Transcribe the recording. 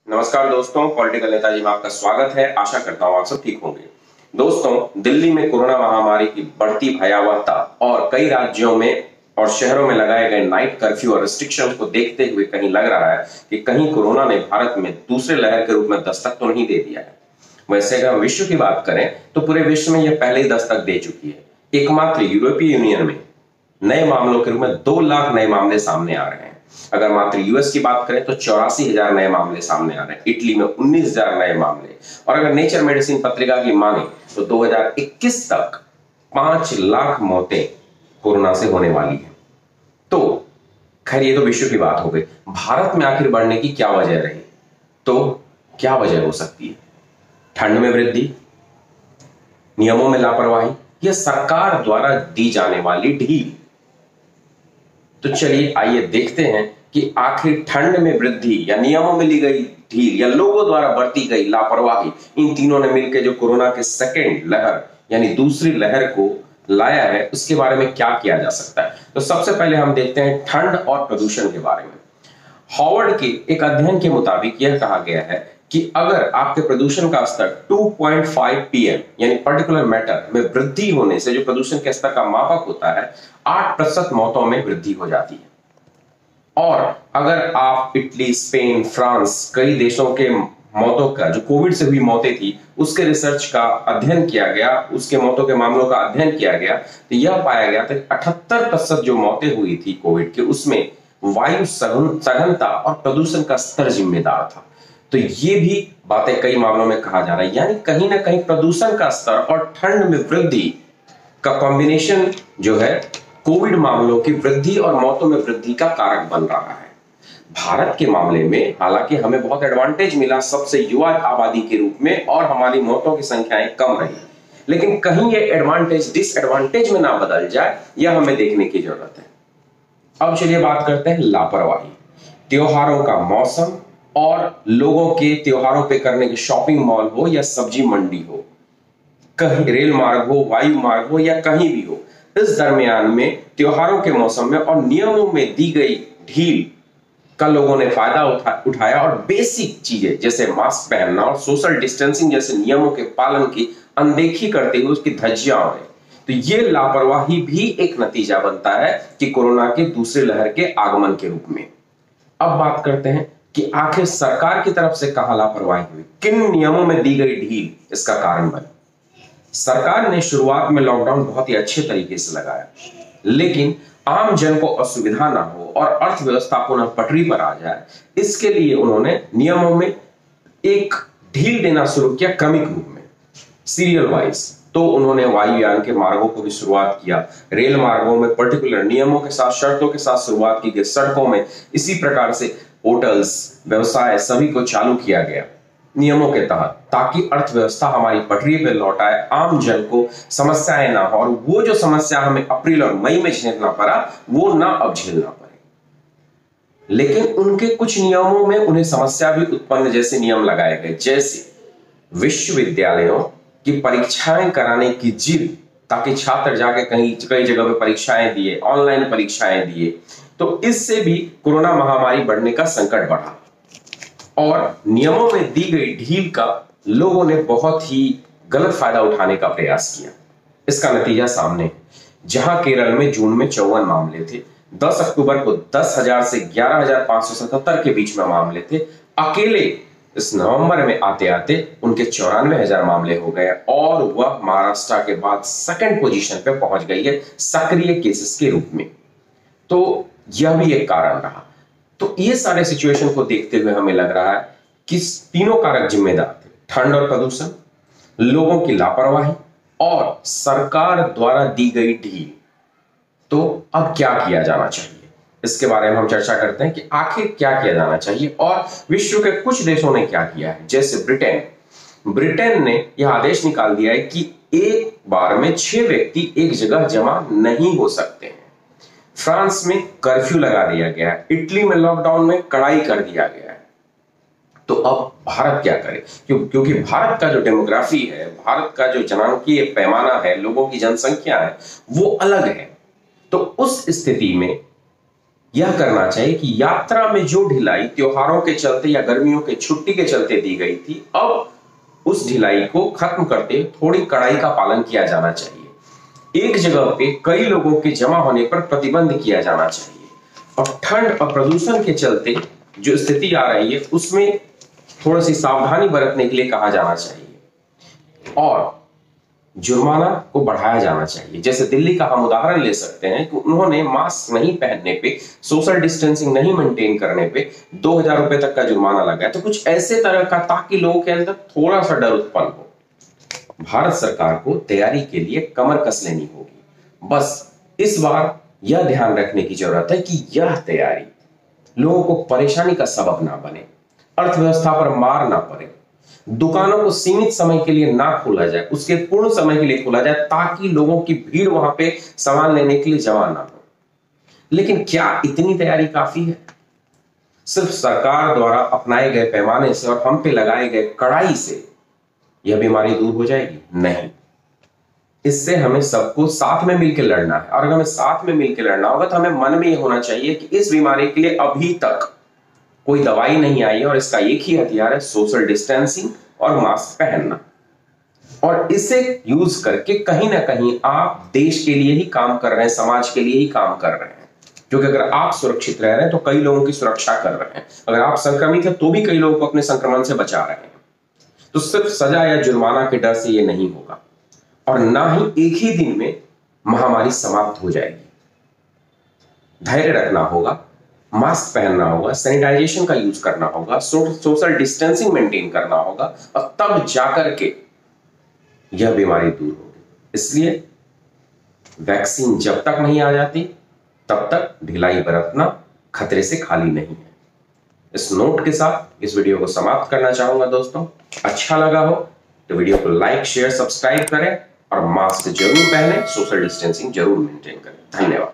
नमस्कार दोस्तों, पॉलिटिकल नेताजी में आपका स्वागत है। आशा करता हूं आप सब ठीक होंगे। दोस्तों, दिल्ली में कोरोना महामारी की बढ़ती भयावहता और कई राज्यों में और शहरों में लगाए गए नाइट कर्फ्यू और रिस्ट्रिक्शंस को देखते हुए कहीं लग रहा है कि कहीं कोरोना ने भारत में दूसरे लहर के रूप में दस्तक तो नहीं दे दिया है। वैसे अगर विश्व की बात करें तो पूरे विश्व में यह पहले ही दस्तक दे चुकी है। एकमात्र यूरोपीय यूनियन में नए मामलों के रूप में 2 लाख नए मामले सामने आ रहे हैं। अगर मात्र यूएस की बात करें तो 84,000 नए मामले सामने आ रहे हैं। इटली में 19,000 नए मामले। और अगर नेचर मेडिसिन पत्रिका की माने तो 2021 तक 5 लाख मौतें कोरोना से होने वाली है। तो खैर, ये तो विश्व की बात हो गई। भारत में आखिर बढ़ने की क्या वजह रही? तो क्या वजह हो सकती है? ठंड में वृद्धि, नियमों में लापरवाही, या सरकार द्वारा दी जाने वाली ढील? तो चलिए आइए देखते हैं कि आखिर ठंड में वृद्धि या नियमों में ली गई ढील या लोगों द्वारा बरती गई लापरवाही, इन तीनों ने मिलकर जो कोरोना के सेकेंड लहर यानी दूसरी लहर को लाया है, उसके बारे में क्या किया जा सकता है। तो सबसे पहले हम देखते हैं ठंड और प्रदूषण के बारे में। हॉवर्ड के एक अध्ययन के मुताबिक यह कहा गया है कि अगर आपके प्रदूषण का स्तर 2.5 पीएम यानी पर्टिकुलर मैटर में वृद्धि होने से जो प्रदूषण के स्तर का मापक होता है, 8% मौतों में वृद्धि हो जाती है। और अगर आप इटली, स्पेन, फ्रांस, कई देशों के मौतों का जो कोविड से हुई मौतें थी उसके रिसर्च का अध्ययन किया गया, उसके मौतों के मामलों का अध्ययन किया गया, तो यह पाया गया था 78% जो मौतें हुई थी कोविड के, उसमें वायु सघनता और प्रदूषण का स्तर जिम्मेदार था। तो ये भी बातें कई मामलों में कहा जा रहा है, यानी कहीं ना कहीं प्रदूषण का स्तर और ठंड में वृद्धि का कॉम्बिनेशन जो है कोविड मामलों की वृद्धि और मौतों में वृद्धि का कारक बन रहा है। भारत के मामले में हालांकि हमें बहुत एडवांटेज मिला सबसे युवा आबादी के रूप में और हमारी मौतों की संख्याएं कम रही, लेकिन कहीं ये एडवांटेज डिसएडवांटेज में ना बदल जाए, यह हमें देखने की जरूरत है। अब चलिए बात करते हैं लापरवाही। त्योहारों का मौसम और लोगों के त्योहारों पे करने के शॉपिंग मॉल हो या सब्जी मंडी हो, कहीं रेल मार्ग हो, वायु मार्ग हो या कहीं भी हो, इस दरमियान में त्योहारों के मौसम में और नियमों में दी गई ढील का लोगों ने फायदा उठाया और बेसिक चीजें जैसे मास्क पहनना और सोशल डिस्टेंसिंग जैसे नियमों के पालन की अनदेखी करते हुए उसकी धज्जियां उड़ाई। तो ये लापरवाही भी एक नतीजा बनता है कि कोरोना के दूसरे लहर के आगमन के रूप में। अब बात करते हैं कि आखिर सरकार की तरफ से कहां लापरवाही हुई, किन नियमों में दी गई ढील इसका कारण बनी। सरकार ने शुरुआत में लॉकडाउन बहुत ही अच्छे तरीके से लगाया, लेकिन आम जन को असुविधा ना हो और अर्थव्यवस्था पुनः पटरी पर आ जाए, इसके लिए उन्होंने नियमों में एक ढील देना शुरू किया क्रमिक रूप में, सीरियल वाइज। तो उन्होंने वायुयान के मार्गों को भी शुरुआत किया, रेल मार्गों में पर्टिकुलर नियमों के साथ, शर्तों के साथ शुरुआत की गई, सड़कों में इसी प्रकार से होटल्स, व्यवसाय सभी को चालू किया गया नियमों के तहत, ताकि अर्थव्यवस्था हमारी पटरी पर लौट आए, आम जन को समस्याएं ना हो और वो जो समस्या हमें अप्रैल और मई में झेलना पड़ा वो ना अब झेलना पड़े। लेकिन उनके कुछ नियमों में उन्हें समस्या भी उत्पन्न जैसे नियम लगाए गए, जैसे विश्वविद्यालयों की परीक्षाएं कराने की जिद, ताकि छात्र जाके कई जगह पे परीक्षाएं दिए, ऑनलाइन परीक्षाएं दिए। तो इससे भी कोरोना महामारी बढ़ने का संकट बढ़ा और नियमों में दी गई ढील का लोगों ने बहुत ही गलत फायदा उठाने का प्रयास किया। इसका नतीजा सामने है। जहां केरल में जून में 54 मामले थे, 10 अक्टूबर को 10,000 से 11,577 के बीच में मामले थे, अकेले इस नवंबर में आते आते उनके 94,000 मामले हो गए और वह महाराष्ट्र के बाद सेकंड पोजीशन पे पहुंच गई है सक्रिय केसेस के रूप में। तो यह भी एक कारण रहा। तो ये सारे सिचुएशन को देखते हुए हमें लग रहा है कि तीनों कारक जिम्मेदार थे, ठंड और प्रदूषण, लोगों की लापरवाही और सरकार द्वारा दी गई ढील। तो अब क्या किया जाना चाहिए, इसके बारे में हम चर्चा करते हैं कि आखिर क्या किया जाना चाहिए और विश्व के कुछ देशों ने क्या किया है। जैसे ब्रिटेन ने यह आदेश निकाल दिया है कि एक बार में 6 व्यक्ति एक जगह जमा नहीं हो सकते हैं। फ्रांस में कर्फ्यू लगा दिया गया है, इटली में लॉकडाउन में कड़ाई कर दिया गया है। तो अब भारत क्या करे, क्योंकि भारत का जो डेमोग्राफी है, भारत का जो जनांकीय पैमाना है, लोगों की जनसंख्या है, वो अलग है। तो उस स्थिति में यह करना चाहिए कि यात्रा में जो ढिलाई त्योहारों के चलते या गर्मियों के छुट्टी के चलते दी गई थी, अब उस ढिलाई को खत्म करते थोड़ी कड़ाई का पालन किया जाना चाहिए। एक जगह पे कई लोगों के जमा होने पर प्रतिबंध किया जाना चाहिए और ठंड और प्रदूषण के चलते जो स्थिति आ रही है उसमें थोड़ी सी सावधानी बरतने के लिए कहा जाना चाहिए और जुर्माना को बढ़ाया जाना चाहिए। जैसे दिल्ली का हम उदाहरण ले सकते हैं कि उन्होंने मास्क नहीं पहनने पे, सोशल डिस्टेंसिंग नहीं मेंटेन करने पे 2000 रुपए तक का जुर्माना लगाया। तो कुछ ऐसे तरह का ताकि लोगों के अंदर थोड़ा सा डर उत्पन्न हो। भारत सरकार को तैयारी के लिए कमर कस लेनी होगी। बस इस बार यह ध्यान रखने की जरूरत है कि यह तैयारी लोगों को परेशानी का सबब ना बने, अर्थव्यवस्था पर मार ना पड़े, दुकानों को सीमित समय के लिए ना खोला जाए, उसके पूर्ण समय के लिए खोला जाए ताकि लोगों की भीड़ वहां पे सामान लेने के लिए जमा ना हो। लेकिन क्या इतनी तैयारी काफी है? सिर्फ सरकार द्वारा अपनाए गए पैमाने से और हम पे लगाए गए कड़ाई से यह बीमारी दूर हो जाएगी? नहीं। इससे हमें सबको साथ में मिलकर लड़ना है और अगर हमें साथ में मिलकर लड़ना होगा तो हमें मन में यह होना चाहिए कि इस बीमारी के लिए अभी तक कोई दवाई नहीं आई है और इसका एक ही हथियार है सोशल डिस्टेंसिंग और मास्क पहनना। और इसे यूज करके कहीं ना कहीं आप देश के लिए ही काम कर रहे हैं, समाज के लिए ही काम कर रहे हैं, क्योंकि अगर आप सुरक्षित रह रहे हैं तो कई लोगों की सुरक्षा कर रहे हैं। अगर आप संक्रमित हैं तो भी कई लोगों को अपने संक्रमण से बचा रहे हैं। तो सिर्फ सजा या जुर्माना के डर से यह नहीं होगा और ना ही एक ही दिन में महामारी समाप्त हो जाएगी। धैर्य रखना होगा, मास्क पहनना होगा, सैनिटाइजेशन का यूज करना होगा, सोशल डिस्टेंसिंग मेंटेन करना होगा और तब जाकर के यह बीमारी दूर होगी। इसलिए वैक्सीन जब तक नहीं आ जाती तब तक ढिलाई बरतना खतरे से खाली नहीं है। इस नोट के साथ इस वीडियो को समाप्त करना चाहूंगा। दोस्तों, अच्छा लगा हो तो वीडियो को लाइक, शेयर, सब्सक्राइब करें और मास्क जरूर पहनें, सोशल डिस्टेंसिंग जरूर मेंटेन करें। धन्यवाद।